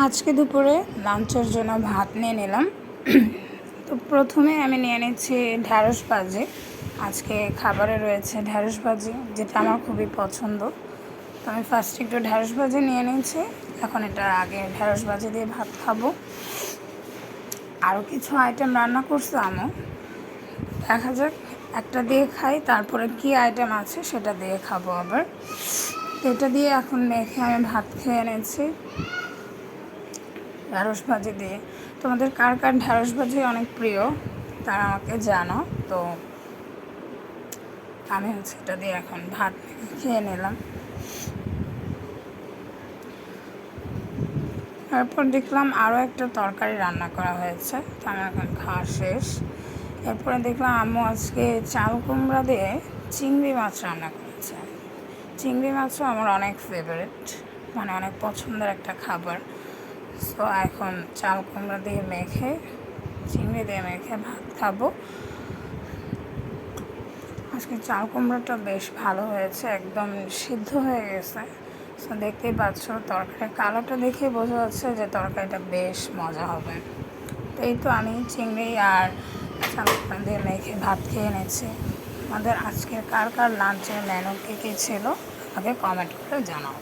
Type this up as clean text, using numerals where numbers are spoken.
আজকে দুপুরে লাঞ্চের জন্য ভাত নিয়ে নিলাম। তো প্রথমে আমি নিয়ে নিচ্ছি ঢ্যাঁড়স ভাজি। আজকে খাবারে রয়েছে ঢ্যাঁড়স ভাজি, যেটা আমার খুবই পছন্দ। তো আমি ফার্স্টে একটু ঢ্যাঁড়স ভাজি নিয়ে নিচ্ছি। এখন এটা আগে ঢ্যাঁড়স ভাজি দিয়ে ভাত খাবো। আরও কিছু আইটেম রান্না করছে আমু, দেখা যাক একটা দিয়ে খাই, তারপরে কি আইটেম আছে সেটা দিয়ে খাবো আবার। তো এটা দিয়ে এখন মেখে আমি ভাত খেয়ে নিচ্ছি ঢ্যাঁড়স ভাজি দিয়ে। তোমাদের কার কার ঢ্যাঁড়স ভাজি অনেক প্রিয় তারা আমাকে জানো। তো আমি এটা দিয়ে এখন ভাত খেয়ে নিলাম। তারপর দেখলাম আরও একটা তরকারি রান্না করা হয়েছে, তো আমার এখন খাওয়া শেষ। এরপরে দেখলাম আম্মু আজকে চাল কুমড়া দিয়ে চিংড়ি মাছ রান্না করেছে। চিংড়ি মাছও আমার অনেক ফেভারিট, মানে অনেক পছন্দের একটা খাবার। সো এখন চাল কুমড়া দিয়ে মেখে, চিংড়ি দিয়ে মেখে ভাত খাবো। আজকে চাল কুমড়োটা বেশ ভালো হয়েছে, একদম সিদ্ধ হয়ে গেছে। সো দেখতেই পাচ্ছ তরকারির কালারটা দেখে বোঝা যাচ্ছে যে তরকারিটা বেশ মজা হবে। তো এই তো আমি চিংড়ি আর চাল কুমড়া দিয়ে মেখে ভাত খেয়ে নিচ্ছি। আমাদের আজকের কার কার লাঞ্চের মেনু কী কী ছিল আমাকে কমেন্ট করে জানাও।